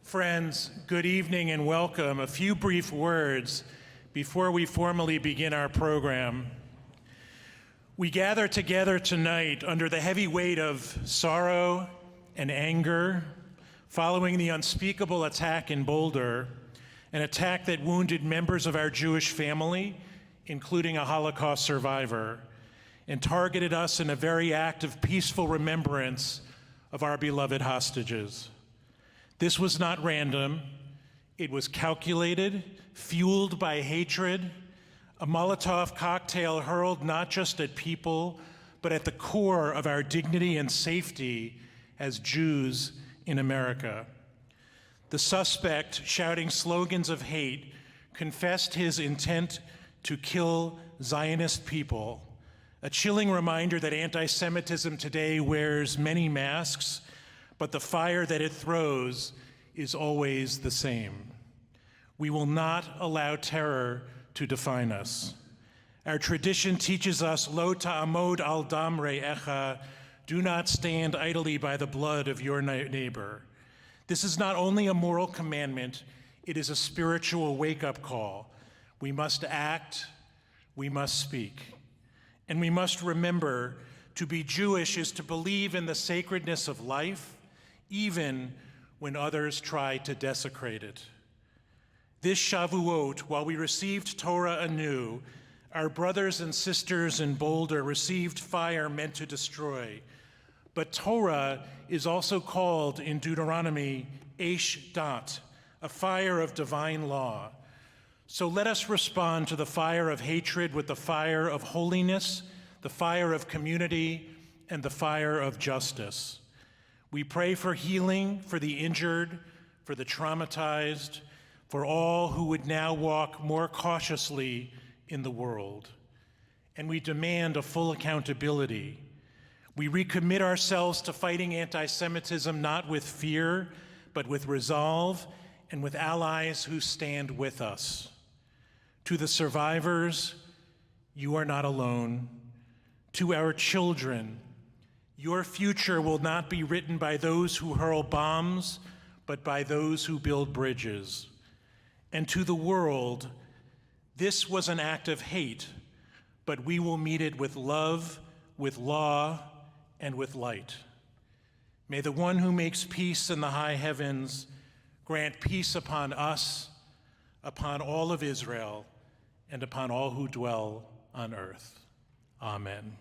Friends, good evening and welcome. A few brief words before we formally begin our program. We gather together tonight under the heavy weight of sorrow and anger following the unspeakable attack in Boulder, an attack that wounded members of our Jewish family, including a Holocaust survivor, and targeted us in a very act of peaceful remembrance of our beloved hostages. This was not random. It was calculated, fueled by hatred, a Molotov cocktail hurled not just at people, but at the core of our dignity and safety as Jews in America. The suspect, shouting slogans of hate, confessed his intent to kill Zionist people, a chilling reminder that anti-Semitism today wears many masks, but the fire that it throws is always the same. We will not allow terror to define us. Our tradition teaches us, Lo ta'amod al dam re'echa, do not stand idly by the blood of your neighbor. This is not only a moral commandment, it is a spiritual wake-up call. We must act, we must speak, and we must remember to be Jewish is to believe in the sacredness of life, even when others try to desecrate it. This Shavuot, while we received Torah anew, our brothers and sisters in Boulder received fire meant to destroy. But Torah is also called in Deuteronomy Eish Dat, a fire of divine law. So let us respond to the fire of hatred with the fire of holiness, the fire of community, and the fire of justice. We pray for healing for the injured, for the traumatized, for all who would now walk more cautiously in the world. And we demand a full accountability. We recommit ourselves to fighting anti-Semitism not with fear, but with resolve and with allies who stand with us. To the survivors, you are not alone. To our children, your future will not be written by those who hurl bombs, but by those who build bridges. And to the world, this was an act of hate, but we will meet it with love, with law, and with light. May the one who makes peace in the high heavens grant peace upon us, upon all of Israel, and upon all who dwell on earth. Amen.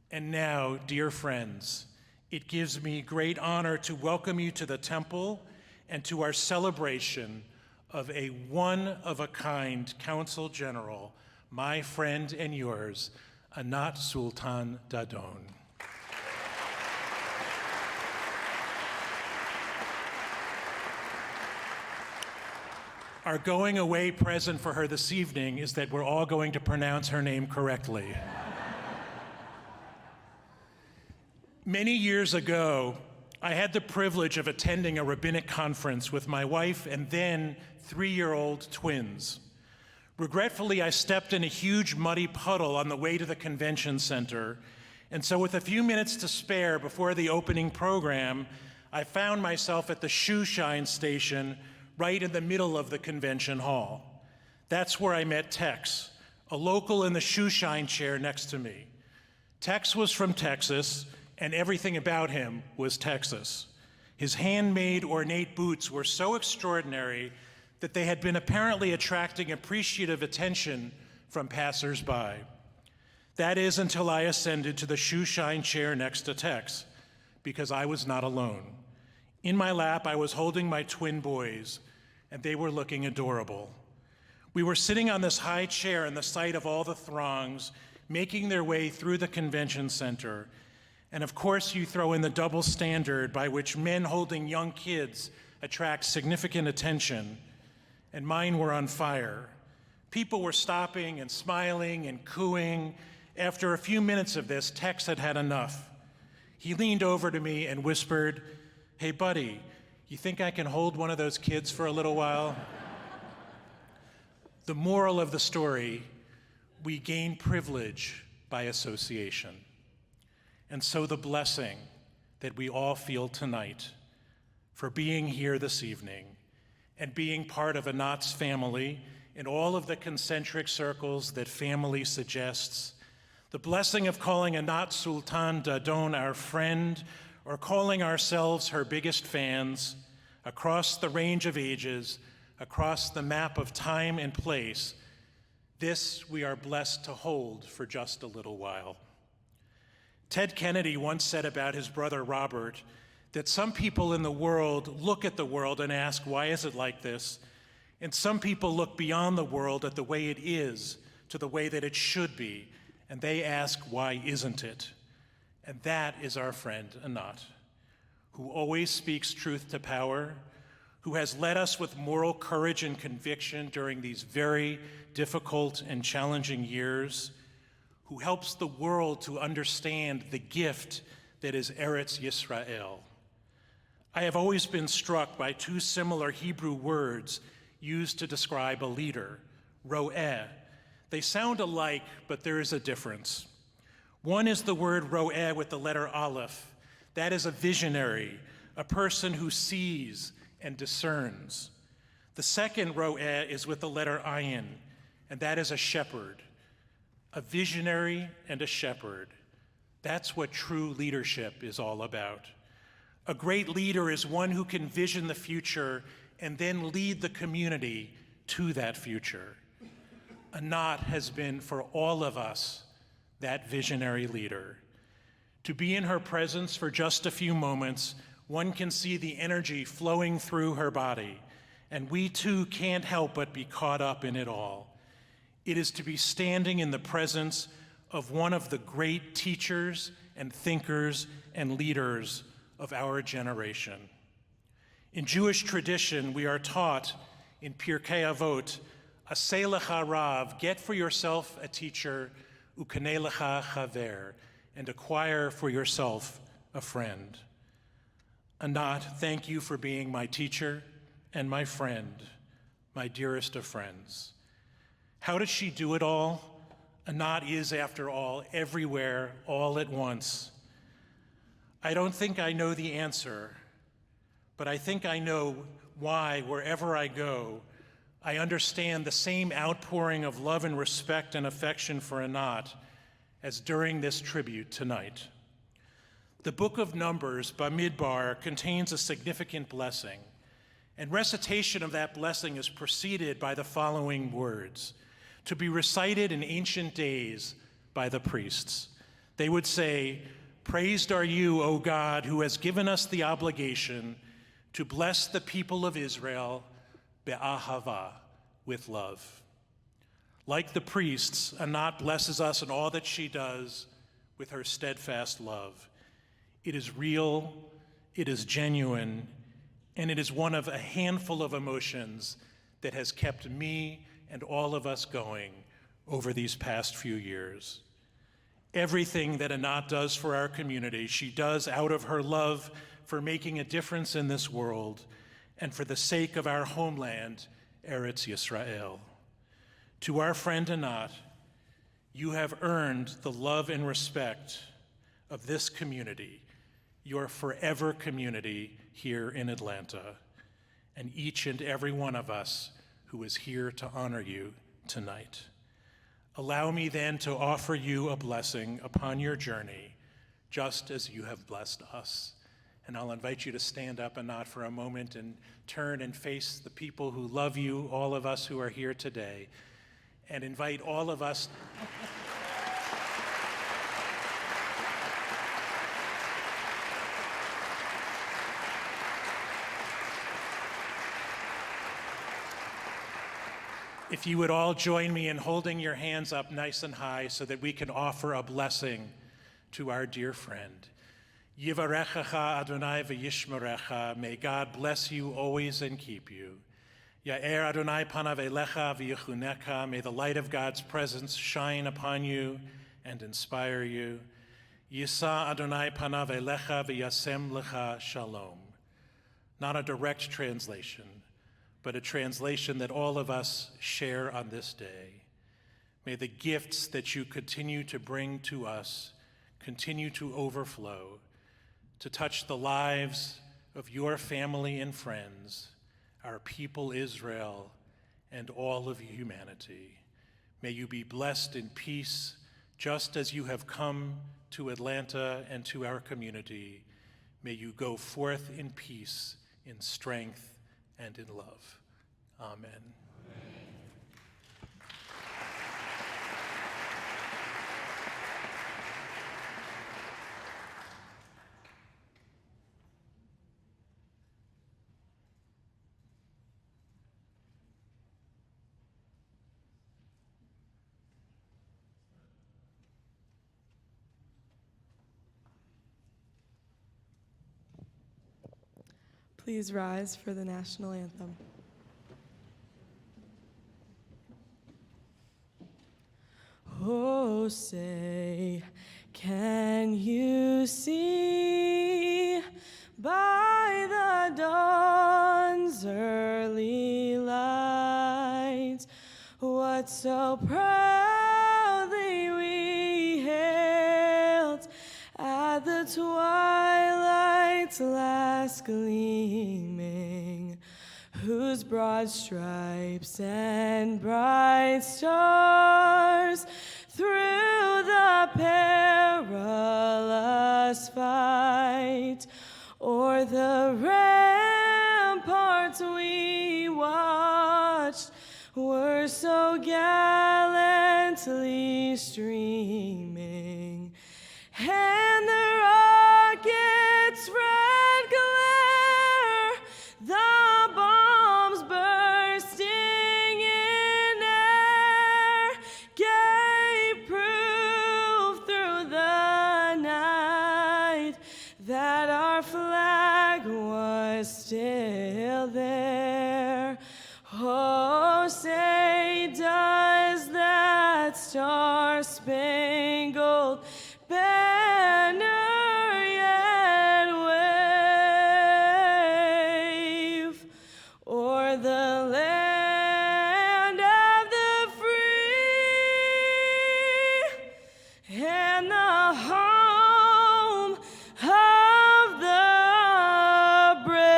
And now, dear friends, it gives me great honor to welcome you to the temple and to our celebration of a one-of-a-kind Consul General, my friend and yours, Anat Sultan-Dadon. Our going away present for her this evening is that we're all going to pronounce her name correctly. Many years ago, I had the privilege of attending a rabbinic conference with my wife and then 3-year-old twins. Regretfully, I stepped in a huge muddy puddle on the way to the convention center, and so with a few minutes to spare before the opening program, I found myself at the shoe shine station right in the middle of the convention hall. That's where I met Tex, a local in the shoe shine chair next to me. Tex was from Texas, and everything about him was Texas. His handmade ornate boots were so extraordinary that they had been apparently attracting appreciative attention from passers-by. That is until I ascended to the shoe shine chair next to Tex, because I was not alone. In my lap, I was holding my twin boys, and they were looking adorable. We were sitting on this high chair in the sight of all the throngs, making their way through the convention center. And of course, you throw in the double standard by which men holding young kids attract significant attention, and mine were on fire. People were stopping and smiling and cooing. After a few minutes of this, Tex had had enough. He leaned over to me and whispered, "Hey, buddy, you think I can hold one of those kids for a little while?" The moral of the story, we gain privilege by association. And so the blessing that we all feel tonight for being here this evening and being part of Anat's family in all of the concentric circles that family suggests. The blessing of calling Anat Sultan-Dadon our friend, or calling ourselves her biggest fans, across the range of ages, across the map of time and place, this we are blessed to hold for just a little while. Ted Kennedy once said about his brother Robert that some people in the world look at the world and ask, why is it like this? And some people look beyond the world at the way it is to the way that it should be, and they ask, why isn't it? And that is our friend Anat, who always speaks truth to power, who has led us with moral courage and conviction during these very difficult and challenging years, who helps the world to understand the gift that is Eretz Yisrael. I have always been struck by two similar Hebrew words used to describe a leader, ro'eh. They sound alike, but there is a difference. One is the word ro'eh with the letter aleph. That is a visionary, a person who sees and discerns. The second ro'eh is with the letter ayin, and that is a shepherd, a visionary and a shepherd. That's what true leadership is all about. A great leader is one who can vision the future and then lead the community to that future. Anat has been, for all of us, that visionary leader. To be in her presence for just a few moments, one can see the energy flowing through her body, and we too can't help but be caught up in it all. It is to be standing in the presence of one of the great teachers and thinkers and leaders of our generation. In Jewish tradition, we are taught in Pirkei Avot, Aseh lecha rav, get for yourself a teacher, ukaneh lecha chaver, and acquire for yourself a friend. Anat, thank you for being my teacher and my friend, my dearest of friends. How does she do it all? Anat is, after all, everywhere, all at once. I don't think I know the answer, but I think I know why, wherever I go, I understand the same outpouring of love and respect and affection for Anat as during this tribute tonight. The book of Numbers, Bamidbar, contains a significant blessing, and recitation of that blessing is preceded by the following words, to be recited in ancient days by the priests. They would say, "Praised are you, O God, who has given us the obligation to bless the people of Israel be'ahava, with love." Like the priests, Anat blesses us in all that she does with her steadfast love. It is real, it is genuine, and it is one of a handful of emotions that has kept me and all of us going over these past few years. Everything that Anat does for our community, she does out of her love for making a difference in this world and for the sake of our homeland, Eretz Yisrael. To our friend Anat, you have earned the love and respect of this community, your forever community here in Atlanta, and each and every one of us who is here to honor you tonight. Allow me then to offer you a blessing upon your journey, just as you have blessed us. And I'll invite you to stand up, Anat, for a moment and turn and face the people who love you, all of us who are here today, and invite all of us. If you would all join me in holding your hands up nice and high so that we can offer a blessing to our dear friend. Yivarechecha Adonai v'yishmerecha. May God bless you always and keep you. Ya'er Adonai panav elecha v'yichunecha. May the light of God's presence shine upon you and inspire you. Yisa Adonai panav elecha v'yasem lecha shalom. Not a direct translation, but a translation that all of us share on this day. May the gifts that you continue to bring to us continue to overflow, to touch the lives of your family and friends, our people Israel, and all of humanity. May you be blessed in peace, just as you have come to Atlanta and to our community. May you go forth in peace, in strength, and in love. Amen. Please rise for the national anthem. Oh, say, can you see by the dawn's early light what so proudly we hailed at the twilight's last gleaming, whose broad stripes and bright stars through the perilous fight o'er the ramparts we watched were so gallantly streaming, and the rocket's red glare, the bombs bursting in air, gave proof through the night that our flag was still there. Oh, say, does that star-spangled banner yet wave o'er the land of the free and the home of the brave?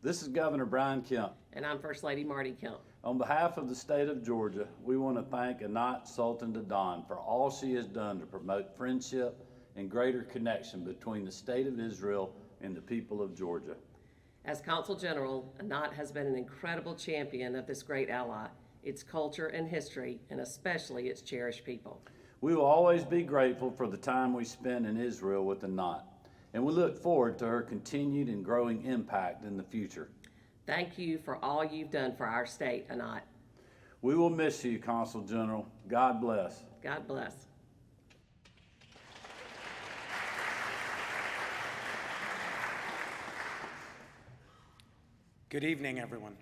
This is Governor Brian Kemp. And I'm First Lady Marty Kemp. On behalf of the state of Georgia, we want to thank Anat Sultan-Dadon for all she has done to promote friendship and greater connection between the state of Israel and the people of Georgia. As Consul General, Anat has been an incredible champion of this great ally, its culture and history, and especially its cherished people. We will always be grateful for the time we spent in Israel with Anat, and we look forward to her continued and growing impact in the future. Thank you for all you've done for our state, Anat. We will miss you, Consul General. God bless. God bless. Good evening, everyone.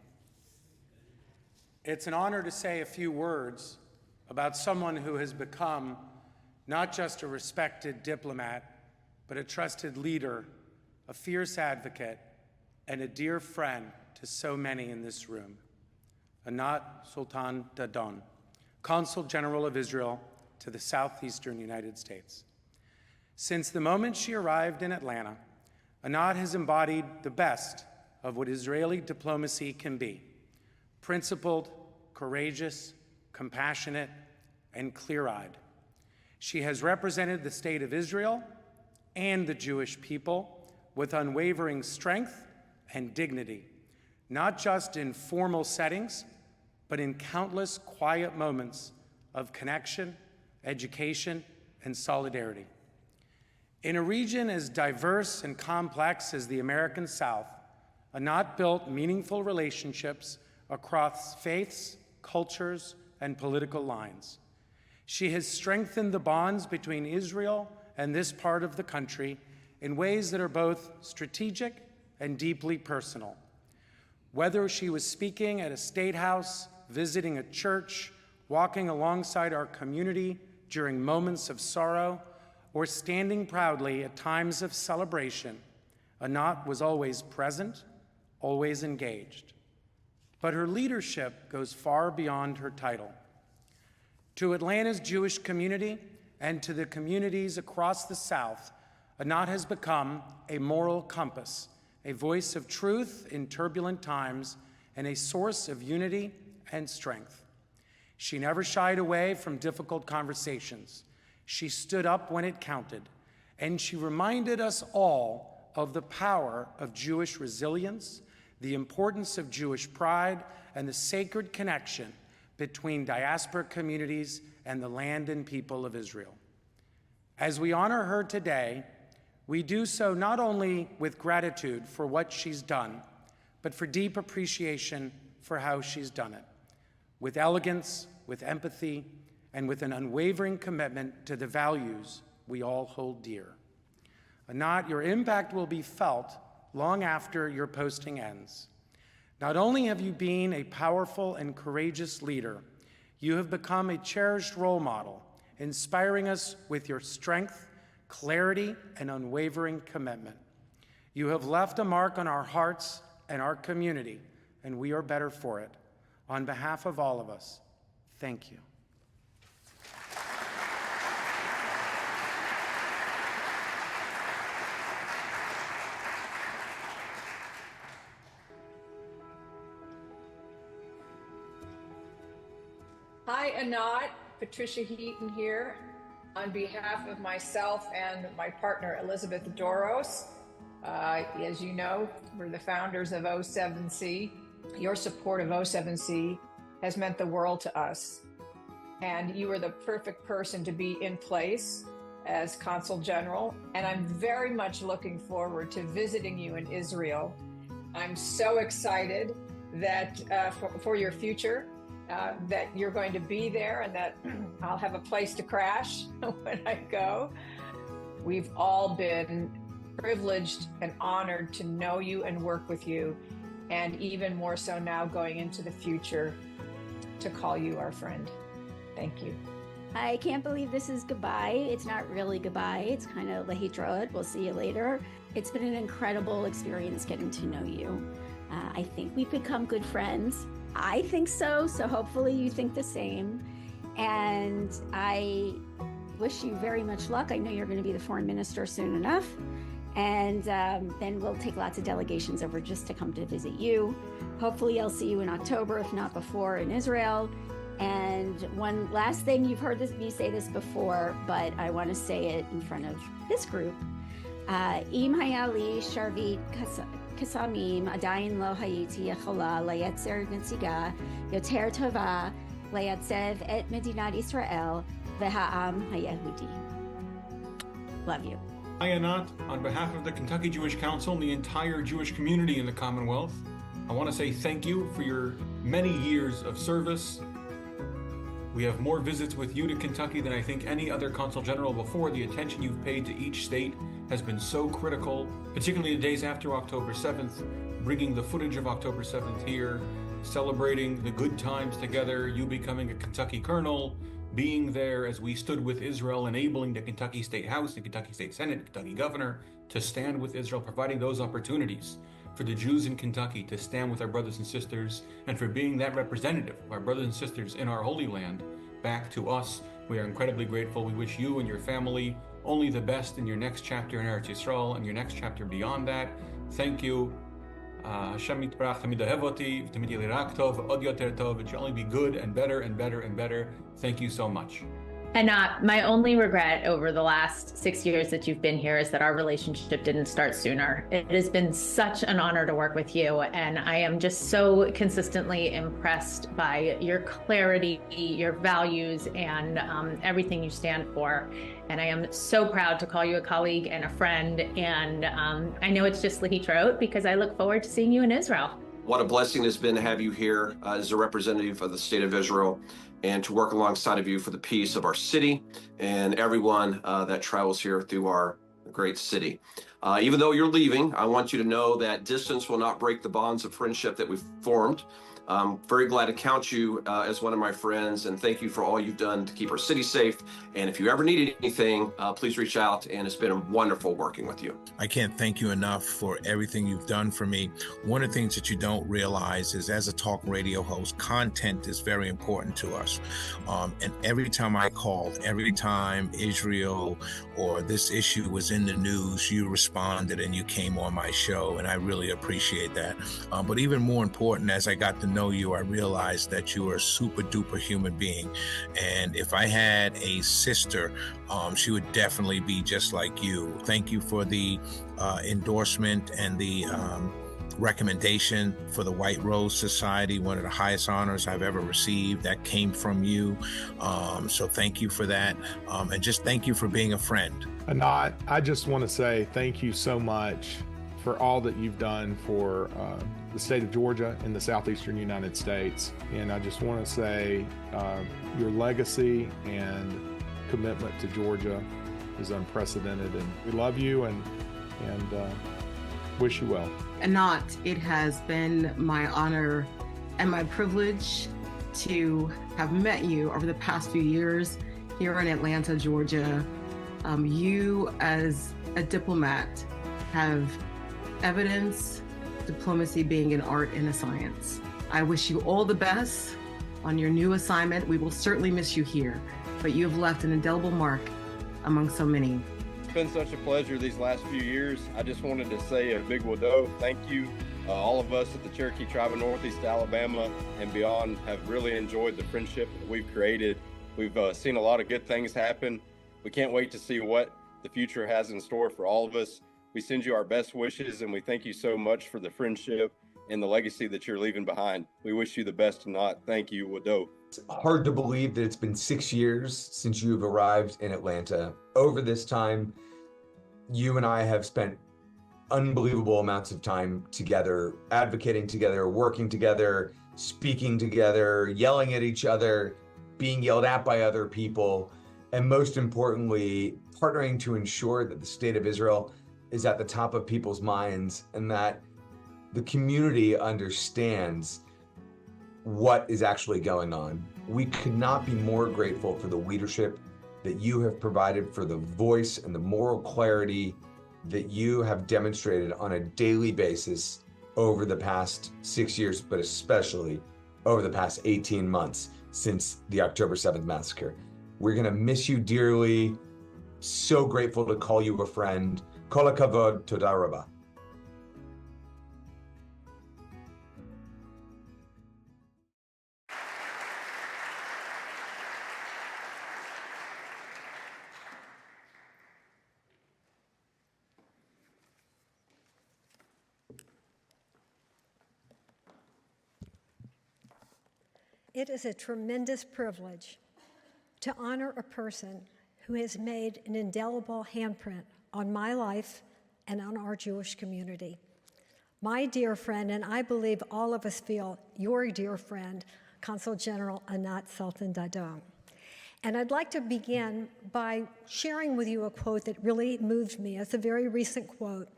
It's an honor to say a few words about someone who has become not just a respected diplomat, but a trusted leader, a fierce advocate, and a dear friend to so many in this room. Anat Sultan-Dadon, Consul General of Israel to the southeastern United States. Since the moment she arrived in Atlanta, Anat has embodied the best of what Israeli diplomacy can be: principled, courageous, compassionate, and clear-eyed. She has represented the state of Israel and the Jewish people with unwavering strength and dignity, not just in formal settings, but in countless quiet moments of connection, education, and solidarity. In a region as diverse and complex as the American South, Anat built meaningful relationships across faiths, cultures, and political lines. She has strengthened the bonds between Israel and this part of the country in ways that are both strategic and deeply personal. Whether she was speaking at a state house, visiting a church, walking alongside our community during moments of sorrow, or standing proudly at times of celebration, Anat was always present, always engaged. But her leadership goes far beyond her title. To Atlanta's Jewish community and to the communities across the South, Anat has become a moral compass, a voice of truth in turbulent times, and a source of unity and strength. She never shied away from difficult conversations. She stood up when it counted, and she reminded us all of the power of Jewish resilience, the importance of Jewish pride, and the sacred connection between diaspora communities and the land and people of Israel. As we honor her today, we do so not only with gratitude for what she's done, but for deep appreciation for how she's done it, with elegance, with empathy, and with an unwavering commitment to the values we all hold dear. Anat, your impact will be felt long after your posting ends. Not only have you been a powerful and courageous leader, you have become a cherished role model, inspiring us with your strength, clarity, and unwavering commitment. You have left a mark on our hearts and our community, and we are better for it. On behalf of all of us, thank you. Hi, Anat. Patricia Heaton here. On behalf of myself and my partner, Elizabeth Doros, as you know, we're the founders of O7C. Your support of O7C has meant the world to us. And you are the perfect person to be in place as Consul General. And I'm very much looking forward to visiting you in Israel. I'm so excited that for your future, that you're going to be there and that I'll have a place to crash when I go. We've all been privileged and honored to know you and work with you, and even more so now going into the future to call you our friend. Thank you. I can't believe this is goodbye. It's not really goodbye. It's kind of lehitraot. We'll see you later. It's been an incredible experience getting to know you. I think we've become good friends. I think so, so hopefully you think the same. And I wish you very much luck. I know you're going to be the foreign minister soon enough. And then we'll take lots of delegations over just to come to visit you. Hopefully I'll see you in October, if not before, in Israel. And one last thing, you've heard me say this before, but I want to say it in front of this group. Im hayali sharvit kasamim adayin lo hayiti yachola layetzer netziga yoter tova layatzev et medinat Israel v'ha'am hayehudi. Love you. Hi, Anat. On behalf of the Kentucky Jewish Council and the entire Jewish community in the Commonwealth, I want to say thank you for your many years of service. We have more visits with you to Kentucky than I think any other Consul General before. The attention you've paid to each state has been so critical, particularly the days after October 7th, bringing the footage of October 7th here, celebrating the good times together, you becoming a Kentucky colonel, being there as we stood with Israel, enabling the Kentucky State House, the Kentucky State Senate, Kentucky Governor to stand with Israel, providing those opportunities for the Jews in Kentucky to stand with our brothers and sisters, and for being that representative of our brothers and sisters in our Holy Land back to us. We are incredibly grateful. We wish you and your family only the best in your next chapter in Eretz Yisrael and your next chapter beyond that. Thank you. Hashem yitbarach tamid ohev oti v'tamid yeh li rak tov v'od yoter tov. It should only be good and better and better and better. Thank you so much. Anat, my only regret over the last 6 years that you've been here is that our relationship didn't start sooner. It has been such an honor to work with you, and I am just so consistently impressed by your clarity, your values, and everything you stand for. And I am so proud to call you a colleague and a friend, and I know it's just lehitraot because I look forward to seeing you in Israel. What a blessing it's been to have you here as a representative of the state of Israel, and to work alongside of you for the peace of our city and everyone that travels here through our great city. Even though you're leaving, I want you to know that distance will not break the bonds of friendship that we've formed. I'm very glad to count you as one of my friends, and thank you for all you've done to keep our city safe. And if you ever need anything, please reach out, and it's been wonderful working with you. I can't thank you enough for everything you've done for me. One of the things that you don't realize is, as a talk radio host, content is very important to us. And every time I called, every time Israel or this issue was in the news, you responded and you came on my show, and I really appreciate that. But even more important, as I got to know you, I realized that you are a super duper human being. And if I had a sister, she would definitely be just like you. Thank you for the endorsement and the recommendation for the White Rose Society, one of the highest honors I've ever received. That came from you. So thank you for that. And just thank you for being a friend. Anat, I just want to say thank you so much for all that you've done for the state of Georgia and the southeastern United States. And I just want to say your legacy and commitment to Georgia is unprecedented, and we love you and wish you well. Anat, it has been my honor and my privilege to have met you over the past few years here in Atlanta, Georgia. You, as a diplomat, have evidence diplomacy being an art and a science. I wish you all the best on your new assignment. We will certainly miss you here, but you have left an indelible mark among so many. It's been such a pleasure these last few years. I just wanted to say a big wado. Thank you. All of us at the Cherokee Tribe of Northeast Alabama and beyond have really enjoyed the friendship that we've created. We've seen a lot of good things happen. We can't wait to see what the future has in store for all of us. We send you our best wishes, and we thank you so much for the friendship and the legacy that you're leaving behind. We wish you the best, Anat. Thank you, Wado. It's hard to believe that it's been 6 years since you've arrived in Atlanta. Over this time, you and I have spent unbelievable amounts of time together, advocating together, working together, speaking together, yelling at each other, being yelled at by other people, and most importantly, partnering to ensure that the state of Israel is at the top of people's minds and that the community understands what is actually going on. We could not be more grateful for the leadership that you have provided, for the voice and the moral clarity that you have demonstrated on a daily basis over the past 6 years, but especially over the past 18 months since the October 7th massacre. We're gonna miss you dearly. So grateful to call you a friend. Kol hakavod, toda rabah. It is a tremendous privilege to honor a person who has made an indelible handprint on my life and on our Jewish community. My dear friend, and I believe all of us feel your dear friend, Consul General Anat Sultan-Dadon. And I'd like to begin by sharing with you a quote that really moved me. It's a very recent quote,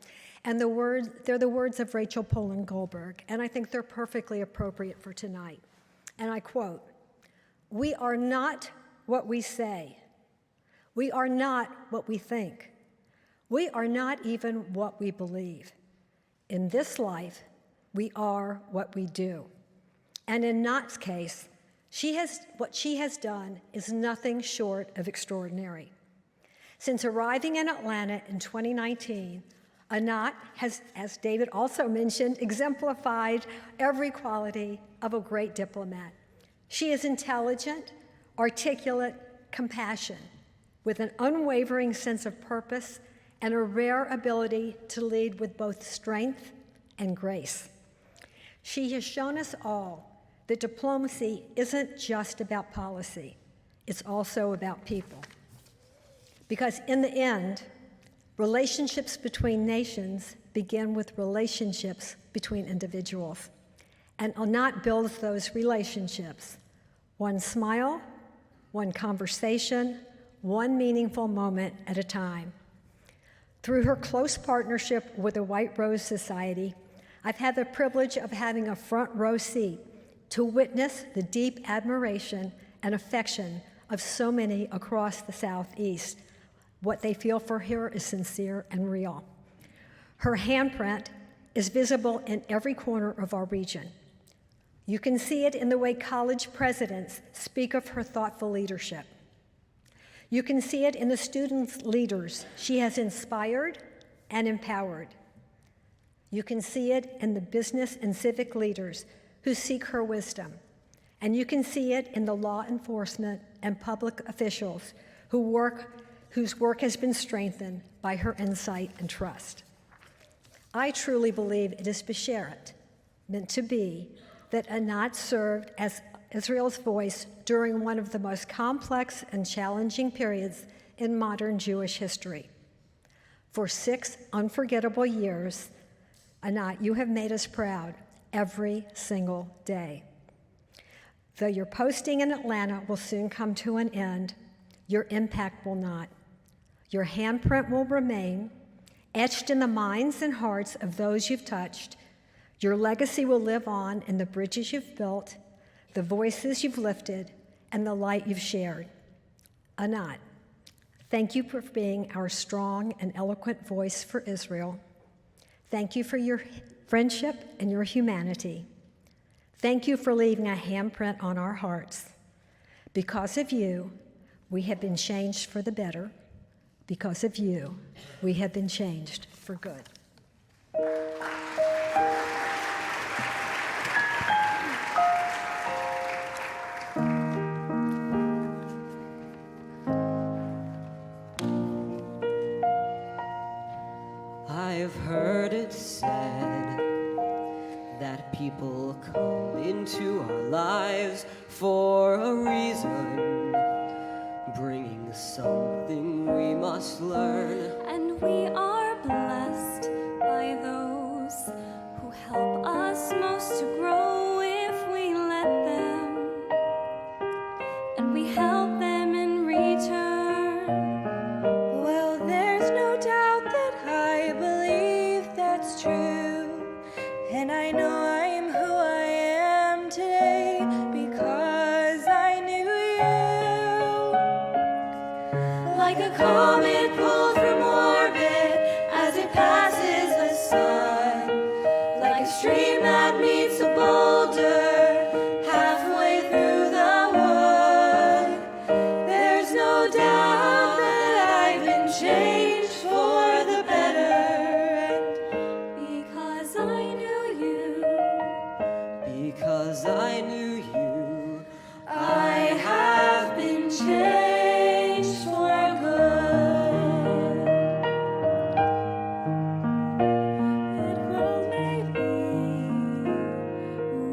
and they're the words of Rachel Poland Goldberg, and I think they're perfectly appropriate for tonight. And I quote, "We are not what we say. We are not what we think. We are not even what we believe. In this life, we are what we do." And in Nat's case, what she has done is nothing short of extraordinary. Since arriving in Atlanta in 2019, Anat has, as David also mentioned, exemplified every quality of a great diplomat. She is intelligent, articulate, compassionate, with an unwavering sense of purpose and a rare ability to lead with both strength and grace. She has shown us all that diplomacy isn't just about policy, it's also about people. Because in the end, relationships between nations begin with relationships between individuals. And Anat builds those relationships, one smile, one conversation, one meaningful moment at a time. Through her close partnership with the White Rose Society, I've had the privilege of having a front row seat to witness the deep admiration and affection of so many across the Southeast. What they feel for her is sincere and real. Her handprint is visible in every corner of our region. You can see it in the way college presidents speak of her thoughtful leadership. You can see it in the student leaders she has inspired and empowered. You can see it in the business and civic leaders who seek her wisdom. And you can see it in the law enforcement and public officials whose work has been strengthened by her insight and trust. I truly believe it is B'Sheret, meant to be, that Anat served as Israel's voice during one of the most complex and challenging periods in modern Jewish history. For 6 unforgettable years, Anat, you have made us proud every single day. Though your posting in Atlanta will soon come to an end, your impact will not. Your handprint will remain, etched in the minds and hearts of those you've touched. Your legacy will live on in the bridges you've built, the voices you've lifted, and the light you've shared. Anat, thank you for being our strong and eloquent voice for Israel. Thank you for your friendship and your humanity. Thank you for leaving a handprint on our hearts. Because of you, we have been changed for the better. Because of you, we have been changed for good. I've heard it said that people come into our lives for a reason, bringing something we must learn. And we are blessed by those who help us most to grow if we let them, and we help them in return. Well, there's no doubt that I believe that's true, and I know I am who I am today because I knew you. Like a comet pulled from orbit as it passes the sun, like a stream that meets a boulder halfway through the wood. There's no doubt that I've been changed for the better, Because I knew you, because I knew you, I have been changed for good. it well may be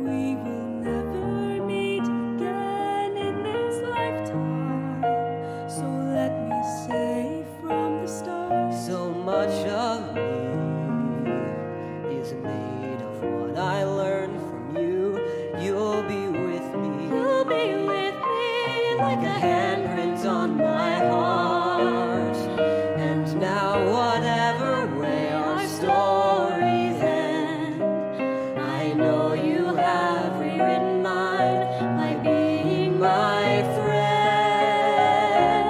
we will never meet again in this lifetime. So let me say from the start, So much of me is made of what I learned from you. You'll be with me. you'll be with me Like a handprint on my heart. And now whatever way our stories end, I know you have rewritten mine by being my friend.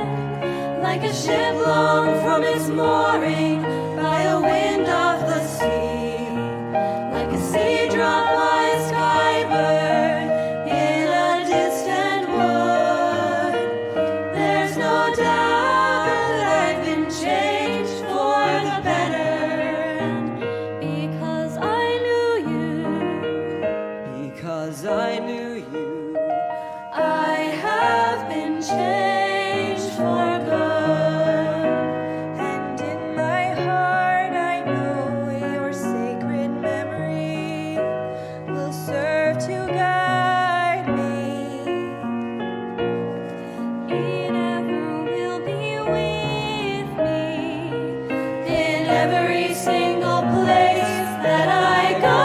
Like a ship blown from its mooring by a wind of the sea, like a sea drop by a skybird in a distant wood. There's no doubt that I've been changed for the better, because I knew you. because I knew you, I have been changed for good. And in my heart I know your sacred memory will serve to guide me. It ever will be with me In every single place that I go.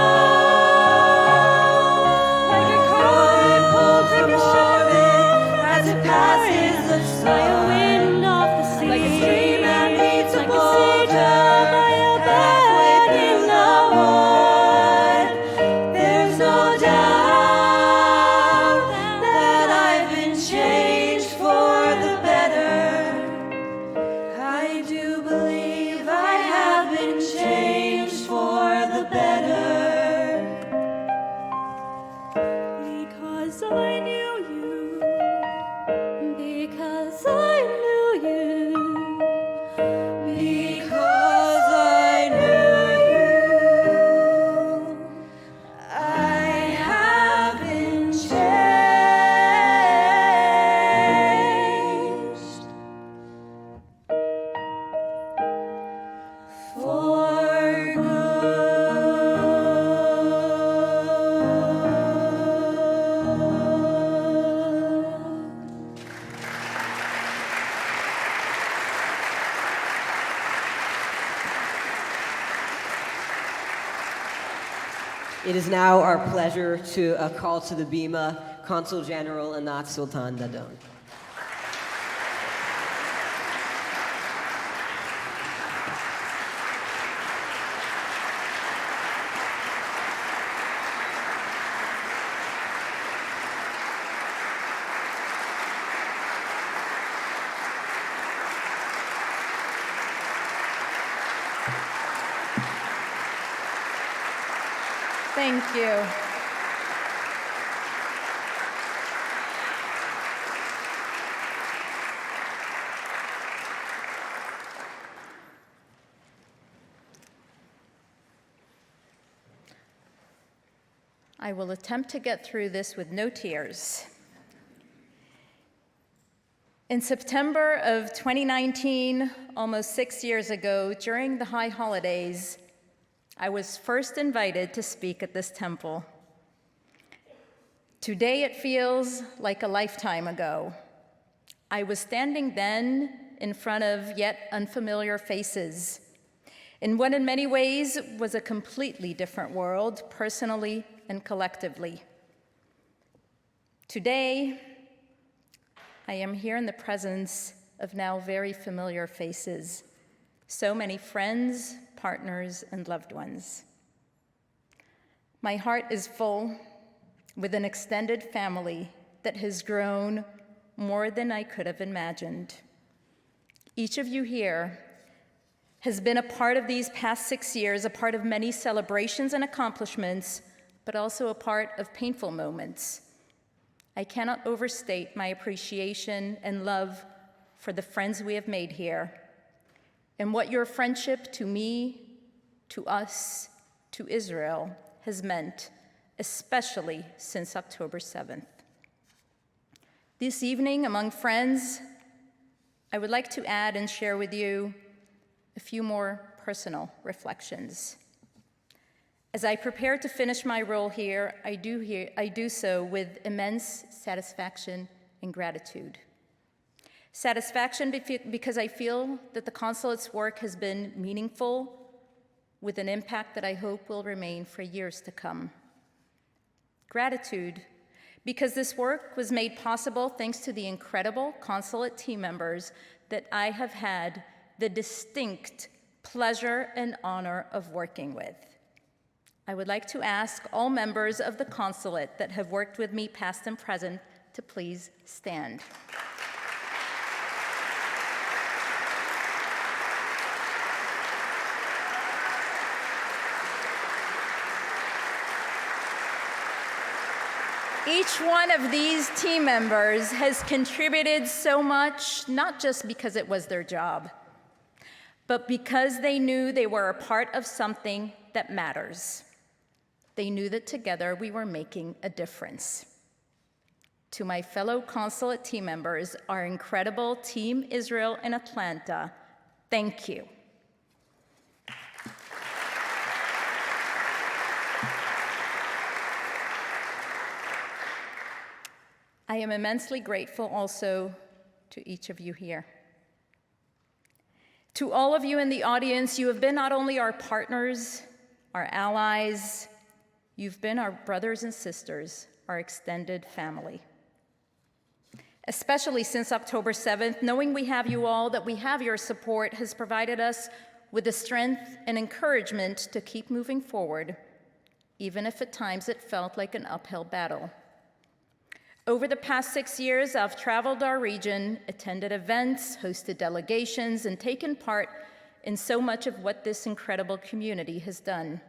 Like a comet pulled from orbit as it passes the sun. by a wind off the sea, Like a stream that meets a like boulder by a halfway through the wood. There's no doubt It is now our pleasure to call to the Bima Consul General Anat Sultan-Dadon. Thank you. I will attempt to get through this with no tears. In September of 2019, almost 6 years ago, during the high holidays, I was first invited to speak at this temple. Today it feels like a lifetime ago. I was standing then in front of yet unfamiliar faces, in what in many ways was a completely different world, personally and collectively. Today, I am here in the presence of now very familiar faces, so many friends, partners, and loved ones. My heart is full with an extended family that has grown more than I could have imagined. Each of you here has been a part of these past 6 years, a part of many celebrations and accomplishments, but also a part of painful moments. I cannot overstate my appreciation and love for the friends we have made here, and what your friendship to me, to us, to Israel has meant, especially since October 7th. This evening, among friends, I would like to add and share with you a few more personal reflections. As I prepare to finish my role here, I do so with immense satisfaction and gratitude. Satisfaction because I feel that the consulate's work has been meaningful, with an impact that I hope will remain for years to come. Gratitude because this work was made possible thanks to the incredible consulate team members that I have had the distinct pleasure and honor of working with. I would like to ask all members of the consulate that have worked with me, past and present, to please stand. Each one of these team members has contributed so much, not just because it was their job, but because they knew they were a part of something that matters. They knew that together we were making a difference. To my fellow consulate team members, our incredible Team Israel in Atlanta, thank you. I am immensely grateful also to each of you here. To all of you in the audience, you have been not only our partners, our allies, you've been our brothers and sisters, our extended family. Especially since October 7th, knowing we have you all, that we have your support, has provided us with the strength and encouragement to keep moving forward, even if at times it felt like an uphill battle. Over the past 6 years, I've traveled our region, attended events, hosted delegations, and taken part in so much of what this incredible community has done.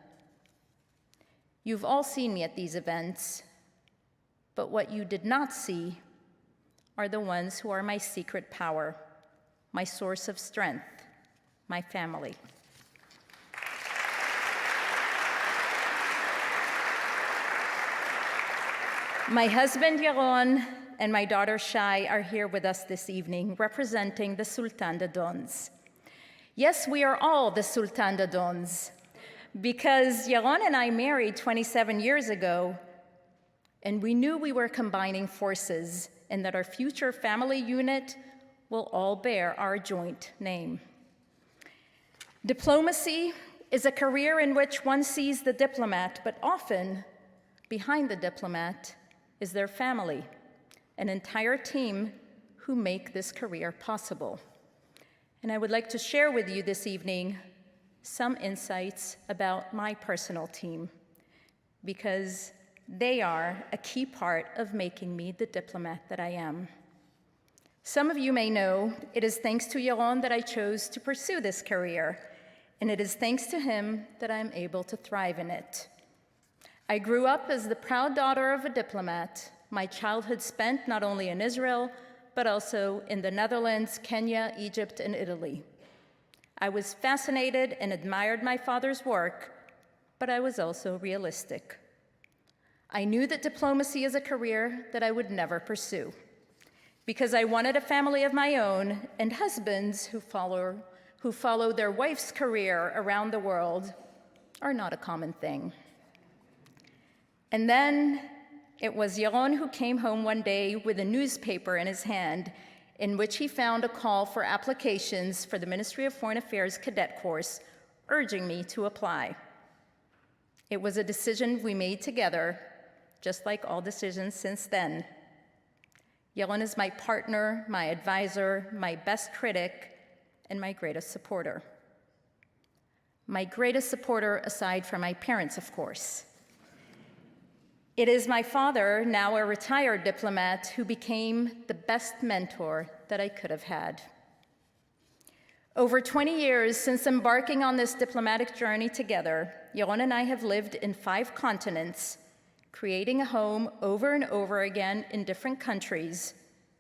You've all seen me at these events, but what you did not see are the ones who are my secret power, my source of strength, my family. My husband, Yaron, and my daughter, Shai, are here with us this evening, representing the Sultan-Dadons. Yes, we are all the Sultan-Dadons, because Yaron and I married 27 years ago, and we knew we were combining forces and that our future family unit will all bear our joint name. Diplomacy is a career in which one sees the diplomat, but often behind the diplomat is their family, an entire team who make this career possible. And I would like to share with you this evening some insights about my personal team, because they are a key part of making me the diplomat that I am. Some of you may know it is thanks to Yaron that I chose to pursue this career, and it is thanks to him that I'm able to thrive in it. I grew up as the proud daughter of a diplomat. My childhood spent not only in Israel, but also in the Netherlands, Kenya, Egypt, and Italy. I was fascinated and admired my father's work, but I was also realistic. I knew that diplomacy is a career that I would never pursue, because I wanted a family of my own, and husbands who follow their wife's career around the world are not a common thing. And then it was Yaron who came home one day with a newspaper in his hand in which he found a call for applications for the Ministry of Foreign Affairs cadet course, urging me to apply. It was a decision we made together, just like all decisions since then. Yaron is my partner, my advisor, my best critic, and my greatest supporter. My greatest supporter aside from my parents, of course. It is my father, now a retired diplomat, who became the best mentor that I could have had. Over 20 years since embarking on this diplomatic journey together, Yaron and I have lived in 5 continents, creating a home over and over again in different countries,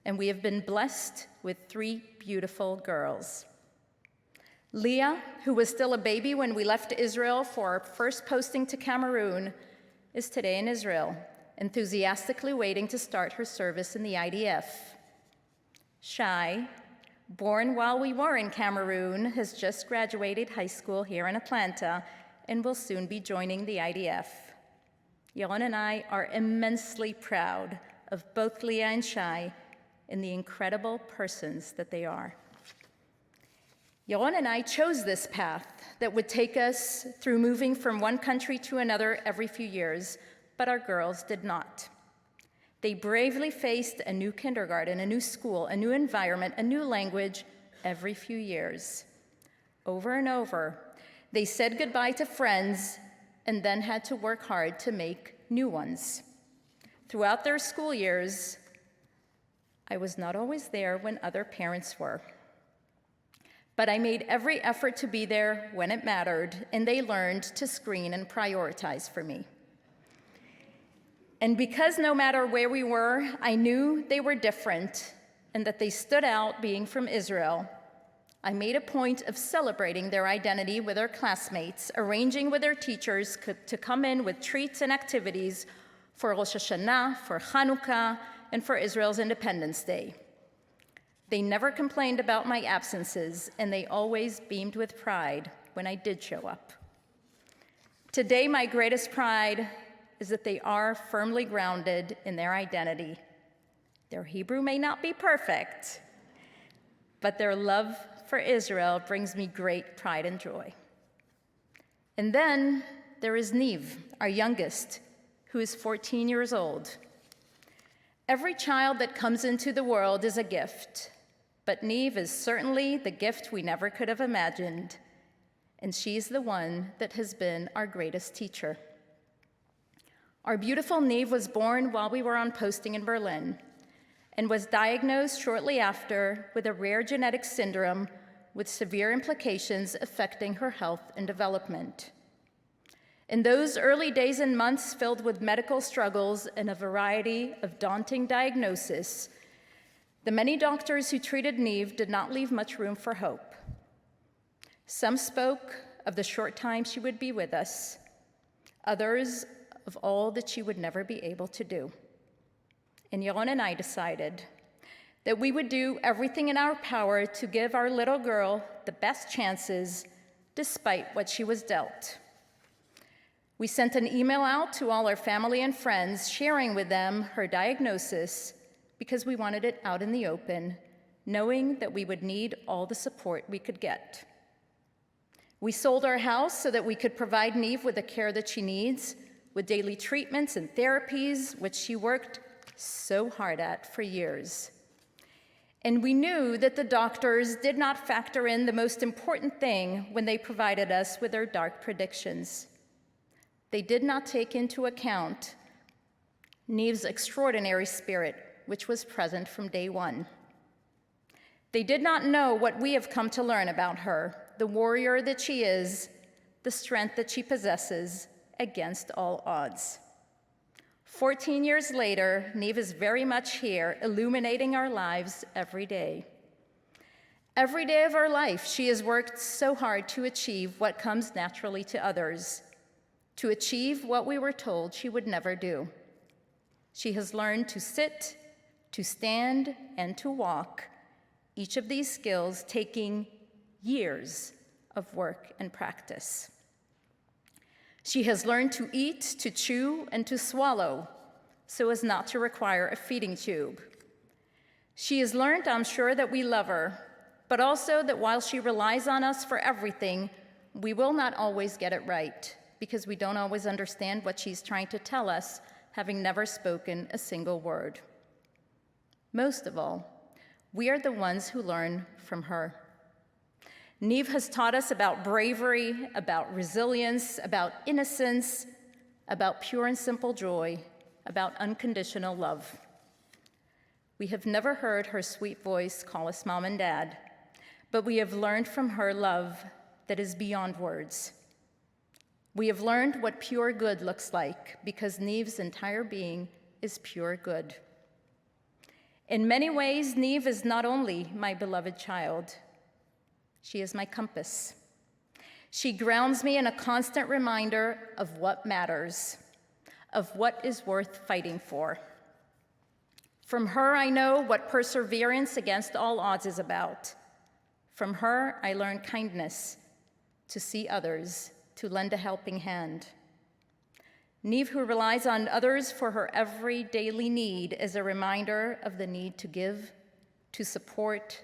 and we have been blessed with 3 beautiful girls. Leah, who was still a baby when we left Israel for our first posting to Cameroon, is today in Israel, enthusiastically waiting to start her service in the IDF. Shai, born while we were in Cameroon, has just graduated high school here in Atlanta and will soon be joining the IDF. Yaron and I are immensely proud of both Leah and Shai and the incredible persons that they are. Yaron and I chose this path that would take us through moving from one country to another every few years, but our girls did not. They bravely faced a new kindergarten, a new school, a new environment, a new language every few years. Over and over, they said goodbye to friends and then had to work hard to make new ones. Throughout their school years, I was not always there when other parents were. But I made every effort to be there when it mattered, and they learned to screen and prioritize for me. And because no matter where we were, I knew they were different and that they stood out being from Israel, I made a point of celebrating their identity with their classmates, arranging with their teachers to come in with treats and activities for Rosh Hashanah, for Hanukkah, and for Israel's Independence Day. They never complained about my absences, and they always beamed with pride when I did show up. Today, my greatest pride is that they are firmly grounded in their identity. Their Hebrew may not be perfect, but their love for Israel brings me great pride and joy. And then there is Niv, our youngest, who is 14 years old. Every child that comes into the world is a gift, but Niv is certainly the gift we never could have imagined, and she's the one that has been our greatest teacher. Our beautiful Niv was born while we were on posting in Berlin and was diagnosed shortly after with a rare genetic syndrome with severe implications affecting her health and development. In those early days and months filled with medical struggles and a variety of daunting diagnoses, the many doctors who treated Niv did not leave much room for hope. Some spoke of the short time she would be with us, others of all that she would never be able to do. And Yaron and I decided that we would do everything in our power to give our little girl the best chances despite what she was dealt. We sent an email out to all our family and friends, sharing with them her diagnosis because we wanted it out in the open, knowing that we would need all the support we could get. We sold our house so that we could provide Neve with the care that she needs, with daily treatments and therapies, which she worked so hard at for years. And we knew that the doctors did not factor in the most important thing when they provided us with their dark predictions. They did not take into account Neve's extraordinary spirit, which was present from day one. They did not know what we have come to learn about her, the warrior that she is, the strength that she possesses against all odds. 14 years later, Neve is very much here, illuminating our lives every day. Every day of her life, she has worked so hard to achieve what comes naturally to others, to achieve what we were told she would never do. She has learned to sit, to stand, and to walk, each of these skills taking years of work and practice. She has learned to eat, to chew, and to swallow so as not to require a feeding tube. She has learned, I'm sure, that we love her, but also that while she relies on us for everything, we will not always get it right because we don't always understand what she's trying to tell us, having never spoken a single word. Most of all, we are the ones who learn from her. Neve has taught us about bravery, about resilience, about innocence, about pure and simple joy, about unconditional love. We have never heard her sweet voice call us mom and dad, but we have learned from her love that is beyond words. We have learned what pure good looks like because Neve's entire being is pure good. In many ways, Neve is not only my beloved child, she is my compass. She grounds me in a constant reminder of what matters, of what is worth fighting for. From her, I know what perseverance against all odds is about. From her, I learn kindness, to see others, to lend a helping hand. Neve, who relies on others for her every daily need, is a reminder of the need to give, to support,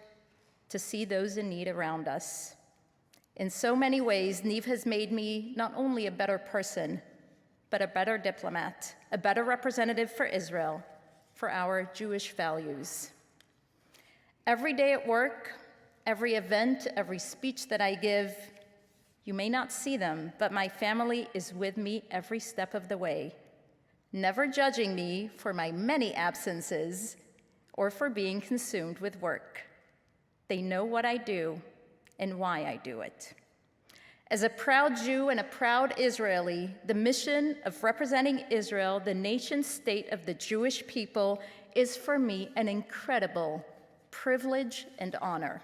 to see those in need around us. In so many ways, Neve has made me not only a better person, but a better diplomat, a better representative for Israel, for our Jewish values. Every day at work, every event, every speech that I give, you may not see them, but my family is with me every step of the way, never judging me for my many absences or for being consumed with work. They know what I do and why I do it. As a proud Jew and a proud Israeli, the mission of representing Israel, the nation state of the Jewish people, is for me an incredible privilege and honor.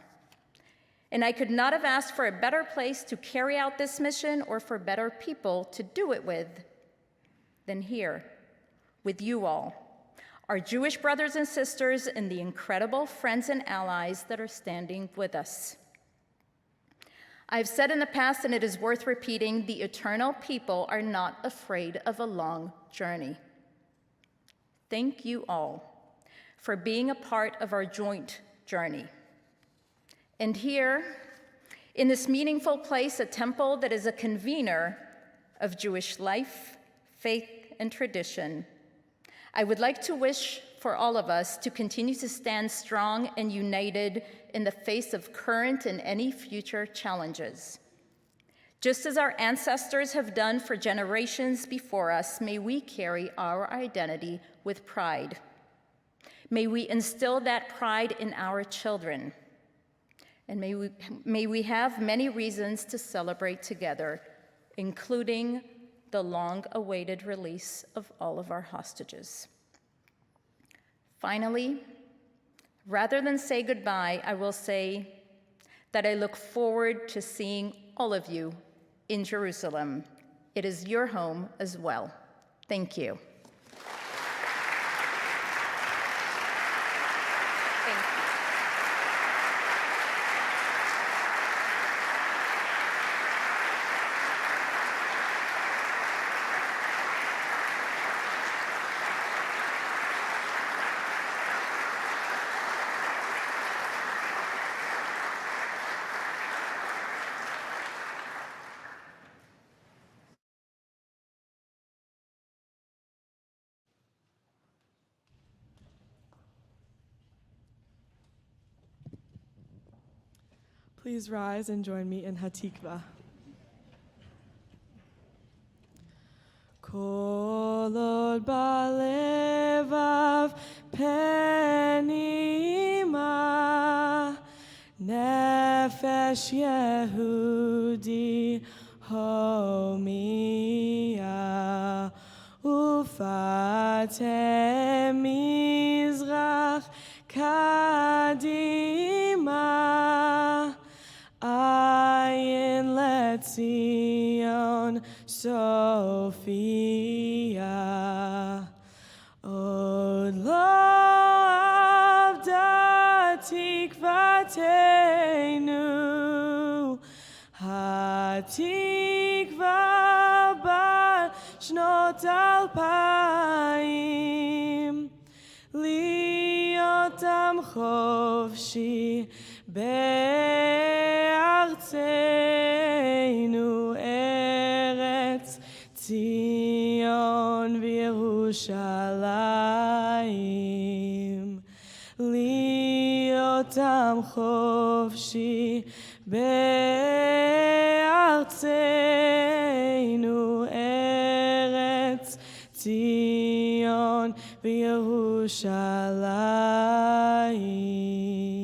And I could not have asked for a better place to carry out this mission or for better people to do it with than here, with you all, our Jewish brothers and sisters, and the incredible friends and allies that are standing with us. I've said in the past, and it is worth repeating, the eternal people are not afraid of a long journey. Thank you all for being a part of our joint journey. And here, in this meaningful place, a temple that is a convener of Jewish life, faith, and tradition, I would like to wish for all of us to continue to stand strong and united in the face of current and any future challenges. Just as our ancestors have done for generations before us, may we carry our identity with pride. May we instill that pride in our children. And may we have many reasons to celebrate together, including the long-awaited release of all of our hostages. Finally, rather than say goodbye, I will say that I look forward to seeing all of you in Jerusalem. It is your home as well. Thank you. Please rise and join me in Hatikva. Kol od balevav penima nefesh Yehudi homia ufatem mizrach kadima ayin letzion Sophia od lo avda tikvatenu hatikva bar shnot alpayim liyotam chofshi be'artzenu eretz Zion v'Yerushalayim liyotam chofshi be'artzenu eretz Zion v'Yerushalayim.